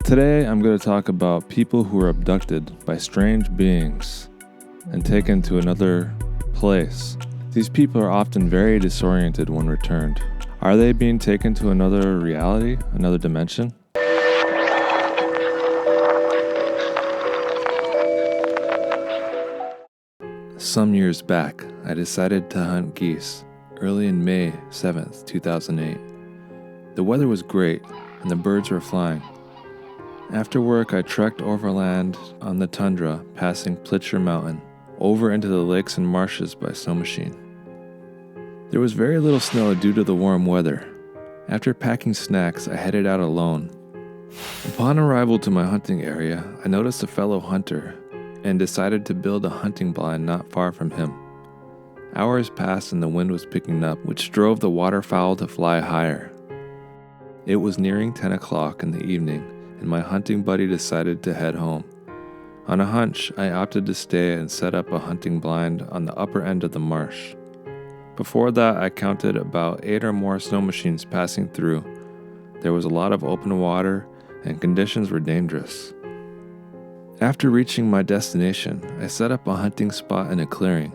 Today, I'm going to talk about people who were abducted by strange beings and taken to another place. These people are often very disoriented when returned. Are they being taken to another reality, another dimension? Some years back, I decided to hunt geese early in May 7th, 2008. The weather was great and the birds were flying. After work, I trekked overland on the tundra, passing Plitcher Mountain, over into the lakes and marshes by snow machine. There was very little snow due to the warm weather. After packing snacks, I headed out alone. Upon arrival to my hunting area, I noticed a fellow hunter and decided to build a hunting blind not far from him. Hours passed and the wind was picking up, which drove the waterfowl to fly higher. It was nearing 10 o'clock in the evening, and my hunting buddy decided to head home. On a hunch, I opted to stay and set up a hunting blind on the upper end of the marsh. Before that, I counted about 8 or more snow machines passing through. There was a lot of open water, and conditions were dangerous. After reaching my destination, I set up a hunting spot in a clearing.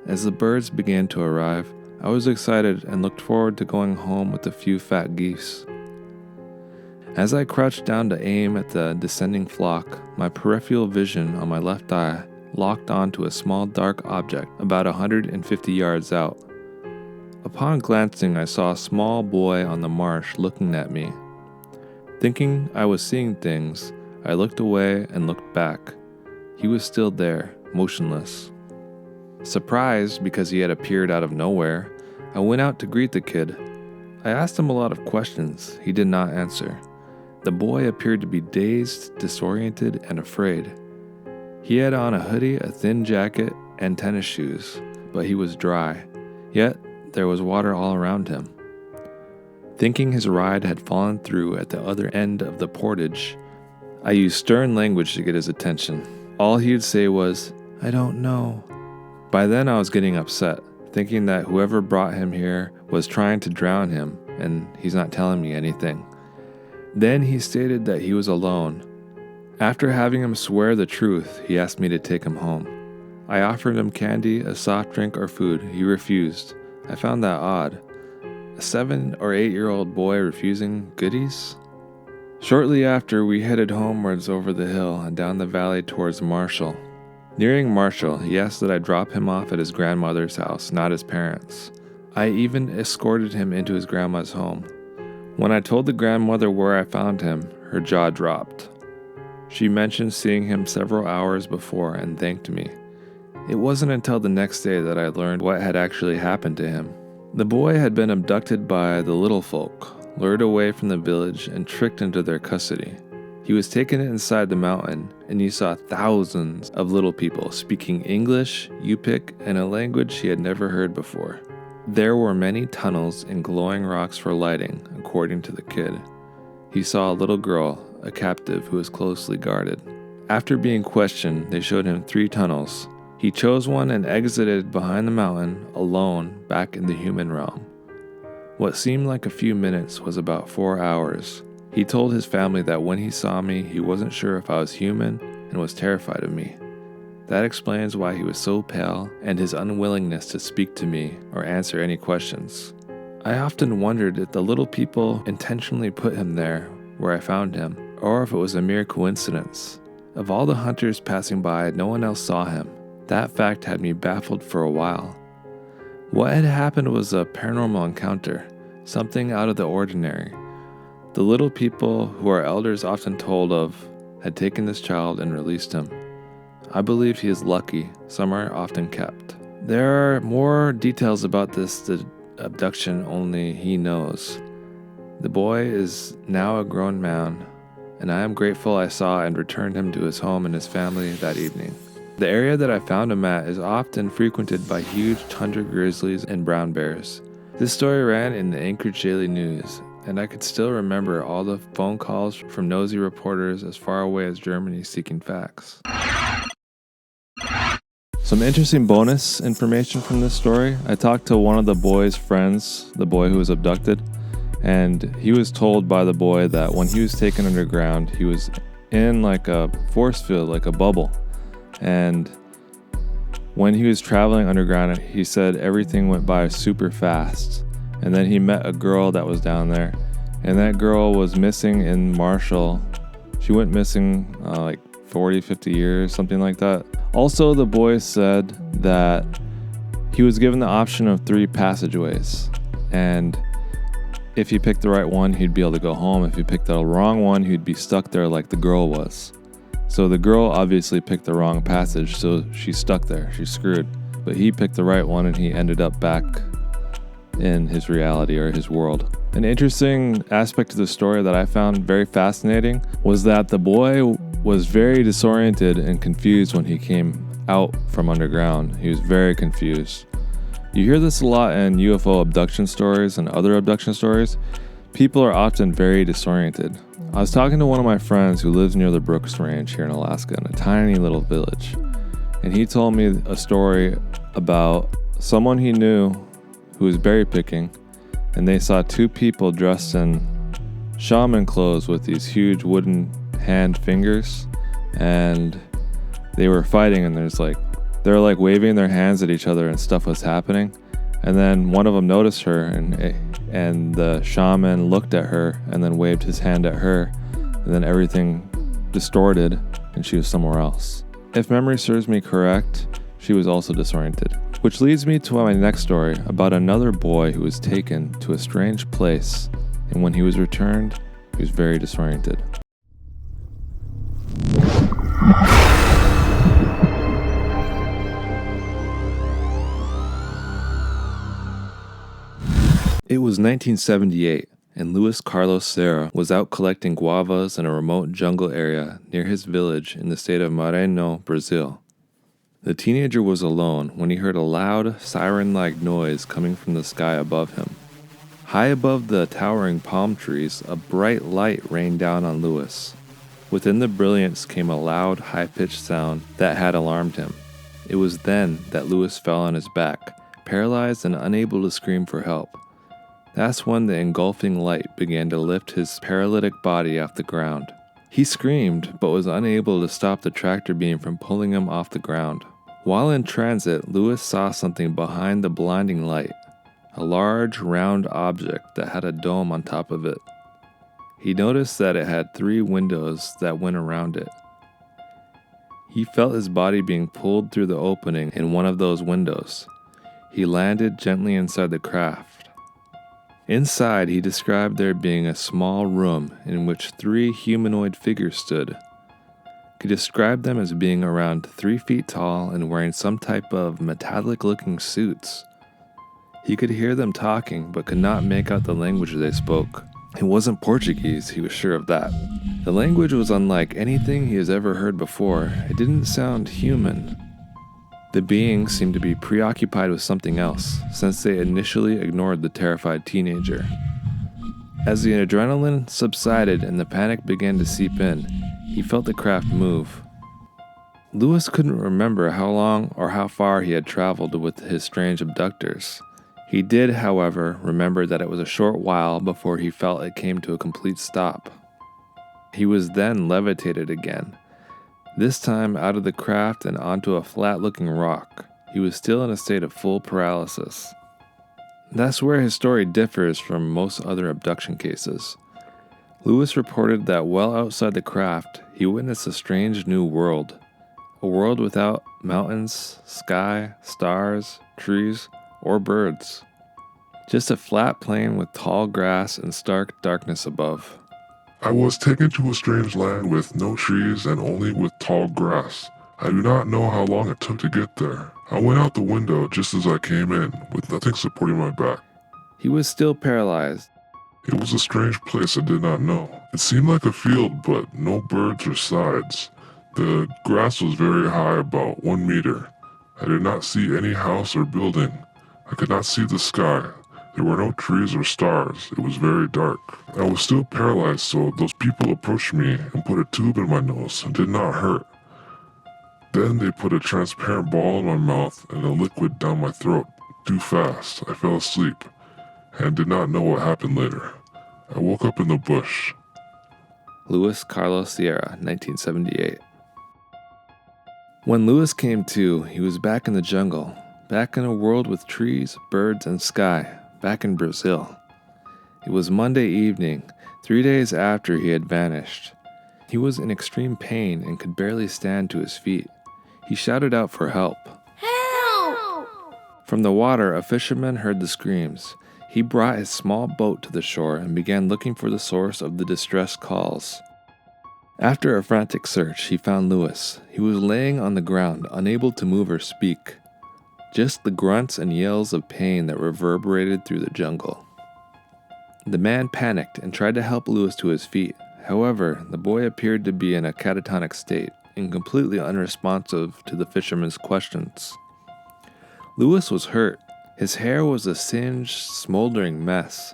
As the birds began to arrive, I was excited and looked forward to going home with a few fat geese. As I crouched down to aim at the descending flock, my peripheral vision on my left eye locked onto a small dark object about 150 yards out. Upon glancing, I saw a small boy on the marsh looking at me. Thinking I was seeing things, I looked away and looked back. He was still there, motionless. Surprised because he had appeared out of nowhere, I went out to greet the kid. I asked him a lot of questions. He did not answer. The boy appeared to be dazed, disoriented, and afraid. He had on a hoodie, a thin jacket, and tennis shoes, but he was dry, yet there was water all around him. Thinking his ride had fallen through at the other end of the portage, I used stern language to get his attention. All he would say was, "I don't know." By then I was getting upset, thinking that whoever brought him here was trying to drown him, and he's not telling me anything. Then he stated that he was alone. After having him swear the truth, he asked me to take him home. I offered him candy, a soft drink, or food. He refused. I found that odd. A 7 or 8-year-old boy refusing goodies? Shortly after, we headed homewards over the hill and down the valley towards Marshall. Nearing Marshall, he asked that I drop him off at his grandmother's house, not his parents'. I even escorted him into his grandma's home. When I told the grandmother where I found him, her jaw dropped. She mentioned seeing him several hours before and thanked me. It wasn't until the next day that I learned what had actually happened to him. The boy had been abducted by the little folk, lured away from the village, and tricked into their custody. He was taken inside the mountain, and he saw thousands of little people speaking English, Yupik, and a language he had never heard before. There were many tunnels and glowing rocks for lighting, according to the kid. He saw a little girl, a captive who was closely guarded. After being questioned, they showed him 3 tunnels. He chose one and exited behind the mountain, alone, back in the human realm. What seemed like a few minutes was about 4 hours. He told his family that when he saw me, he wasn't sure if I was human and was terrified of me. That explains why he was so pale and his unwillingness to speak to me or answer any questions. I often wondered if the little people intentionally put him there where I found him, or if it was a mere coincidence. Of all the hunters passing by, no one else saw him. That fact had me baffled for a while. What had happened was a paranormal encounter, something out of the ordinary. The little people who our elders often told of had taken this child and released him. I believe he is lucky. Some are often kept. There are more details about this abduction only he knows. The boy is now a grown man, and I am grateful I saw and returned him to his home and his family that evening. The area that I found him at is often frequented by huge tundra grizzlies and brown bears. This story ran in the Anchorage Daily News, and I could still remember all the phone calls from nosy reporters as far away as Germany seeking facts. Some interesting bonus information from this story. I talked to one of the boy's friends, the boy who was abducted, And he was told by the boy that when he was taken underground, he was in like a force field, like a bubble. And when he was traveling underground, he said everything went by super fast. And then he met a girl that was down there. And that girl was missing in Marshall. She went missing like 40, 50 years, something like that. Also, the boy said that he was given the option of 3 passageways. And if he picked the right one, he'd be able to go home. If he picked the wrong one, he'd be stuck there like the girl was. So the girl obviously picked the wrong passage, so she's stuck there. She's screwed. But he picked the right one, and he ended up back in his reality or his world. An interesting aspect of the story that I found very fascinating was that the boy was very disoriented and confused when he came out from underground. He was very confused. You hear this a lot in UFO abduction stories and other abduction stories. People are often very disoriented. I was talking to one of my friends who lives near the Brooks Range here in Alaska, in a tiny little village. And he told me a story about someone he knew who was berry picking, and they saw 2 people dressed in shaman clothes with these huge wooden hand fingers, and they were fighting, and they're like waving their hands at each other and stuff was happening. And then one of them noticed her, and the shaman looked at her and then waved his hand at her, and then everything distorted and she was somewhere else. If memory serves me correct, she was also disoriented. Which leads me to my next story about another boy who was taken to a strange place, and when he was returned, he was very disoriented. It was 1978, and Luis Carlos Serra was out collecting guavas in a remote jungle area near his village in the state of Maranhão, Brazil. The teenager was alone when he heard a loud, siren-like noise coming from the sky above him. High above the towering palm trees, a bright light rained down on Luis. Within the brilliance came a loud, high-pitched sound that had alarmed him. It was then that Luis fell on his back, paralyzed and unable to scream for help. That's when the engulfing light began to lift his paralytic body off the ground. He screamed, but was unable to stop the tractor beam from pulling him off the ground. While in transit, Luis saw something behind the blinding light, a large, round object that had a dome on top of it. He noticed that it had 3 windows that went around it. He felt his body being pulled through the opening in one of those windows. He landed gently inside the craft. Inside, he described there being a small room in which 3 humanoid figures stood. He described them as being around 3 feet tall and wearing some type of metallic-looking suits. He could hear them talking, but could not make out the language they spoke. It wasn't Portuguese, he was sure of that. The language was unlike anything he has ever heard before. It didn't sound human. The beings seemed to be preoccupied with something else, since they initially ignored the terrified teenager. As the adrenaline subsided and the panic began to seep in, he felt the craft move. Luis couldn't remember how long or how far he had traveled with his strange abductors. He did, however, remember that it was a short while before he felt it came to a complete stop. He was then levitated again, this time out of the craft and onto a flat-looking rock. He was still in a state of full paralysis. That's where his story differs from most other abduction cases. Luis reported that well outside the craft, he witnessed a strange new world. A world without mountains, sky, stars, trees, or birds. Just a flat plain with tall grass and stark darkness above. I was taken to a strange land with no trees and only with tall grass. I do not know how long it took to get there. I went out the window just as I came in, with nothing supporting my back. He was still paralyzed. It was a strange place I did not know. It seemed like a field, but no birds or sides. The grass was very high, about 1 meter. I did not see any house or building. I could not see the sky. There were no trees or stars. It was very dark. I was still paralyzed, so those people approached me and put a tube in my nose. It did not hurt. Then they put a transparent ball in my mouth and a liquid down my throat. Too fast. I fell asleep and did not know what happened later. I woke up in the bush. Luis Carlos Sierra, 1978. When Luis came to, he was back in the jungle, back in a world with trees, birds, and sky, back in Brazil. It was Monday evening, 3 days after he had vanished. He was in extreme pain and could barely stand to his feet. He shouted out for help. Help! From the water, a fisherman heard the screams. He brought his small boat to the shore and began looking for the source of the distress calls. After a frantic search, he found Luis. He was laying on the ground, unable to move or speak. Just the grunts and yells of pain that reverberated through the jungle. The man panicked and tried to help Luis to his feet. However, the boy appeared to be in a catatonic state and completely unresponsive to the fisherman's questions. Luis was hurt. His hair was a singed, smoldering mess.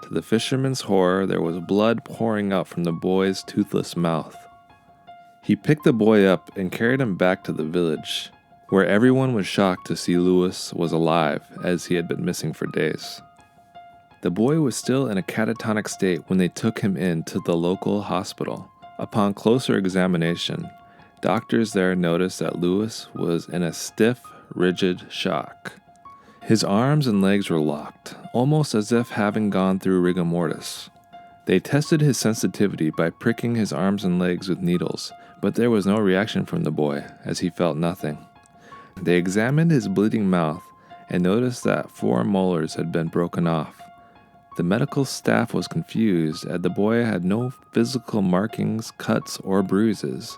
To the fisherman's horror, there was blood pouring out from the boy's toothless mouth. He picked the boy up and carried him back to the village, where everyone was shocked to see Luis was alive, as he had been missing for days. The boy was still in a catatonic state when they took him in to the local hospital. Upon closer examination, doctors there noticed that Luis was in a stiff, rigid shock. His arms and legs were locked, almost as if having gone through rigor mortis. They tested his sensitivity by pricking his arms and legs with needles, but there was no reaction from the boy, as he felt nothing. They examined his bleeding mouth and noticed that 4 molars had been broken off. The medical staff was confused, as the boy had no physical markings, cuts, or bruises.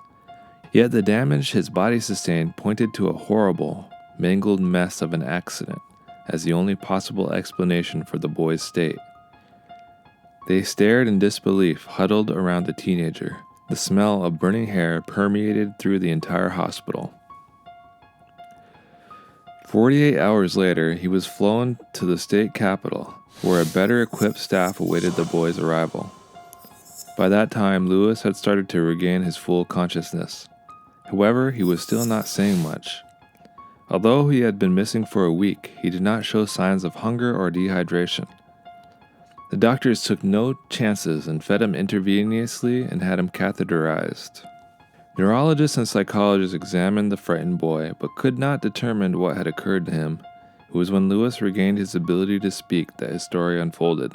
Yet the damage his body sustained pointed to a horrible, mangled mess of an accident as the only possible explanation for the boy's state. They stared in disbelief, huddled around the teenager. The smell of burning hair permeated through the entire hospital. 48 hours later, he was flown to the state capital, where a better equipped staff awaited the boy's arrival. By that time, Luis had started to regain his full consciousness. However, he was still not saying much. Although he had been missing for a week, he did not show signs of hunger or dehydration. The doctors took no chances and fed him intravenously and had him catheterized. Neurologists and psychologists examined the frightened boy, but could not determine what had occurred to him. It was when Luis regained his ability to speak that his story unfolded.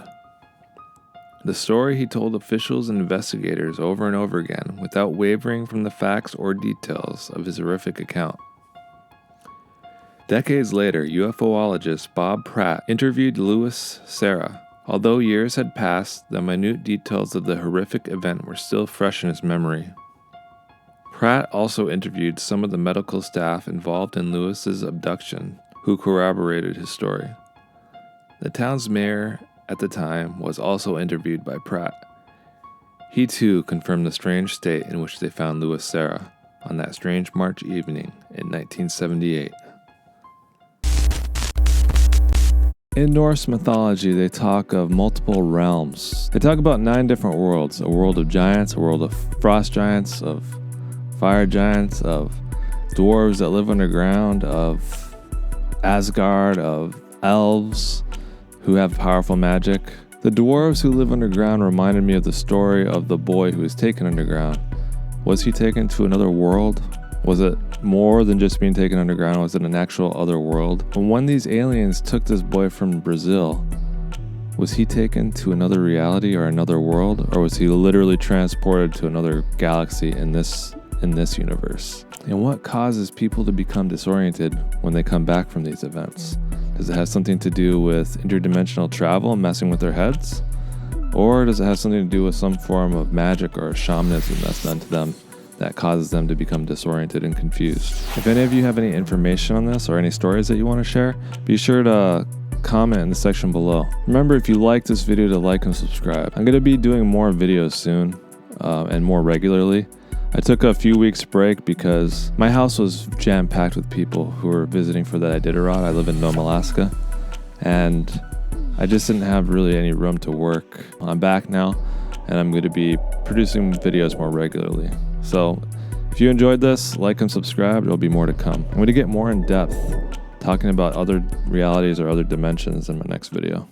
The story he told officials and investigators over and over again, without wavering from the facts or details of his horrific account. Decades later, UFOologist Bob Pratt interviewed Luis Sierra. Although years had passed, the minute details of the horrific event were still fresh in his memory. Pratt also interviewed some of the medical staff involved in Luis's abduction, who corroborated his story. The town's mayor at the time was also interviewed by Pratt. He too confirmed the strange state in which they found Luis Sierra on that strange March evening in 1978. In Norse mythology, they talk of multiple realms. They talk about 9 different worlds: a world of giants, a world of frost giants, of fire giants, of dwarves that live underground, of Asgard, of elves who have powerful magic. The dwarves who live underground reminded me of the story of the boy who was taken underground. Was he taken to another world? Was it more than just being taken underground? Was it an actual other world? And when these aliens took this boy from Brazil, was he taken to another reality or another world? Or was he literally transported to another galaxy in this universe? And what causes people to become disoriented when they come back from these events? Does it have something to do with interdimensional travel and messing with their heads? Or does it have something to do with some form of magic or shamanism that's done to them that causes them to become disoriented and confused? If any of you have any information on this or any stories that you want to share, be sure to comment in the section below. Remember, if you like this video, to like and subscribe. I'm going to be doing more videos soon and more regularly. I took a few weeks break because my house was jam-packed with people who were visiting for the Iditarod. I live in Nome, Alaska, and I just didn't have really any room to work. I'm back now, and I'm going to be producing videos more regularly. So if you enjoyed this, like and subscribe. There'll be more to come. I'm going to get more in depth talking about other realities or other dimensions in my next video.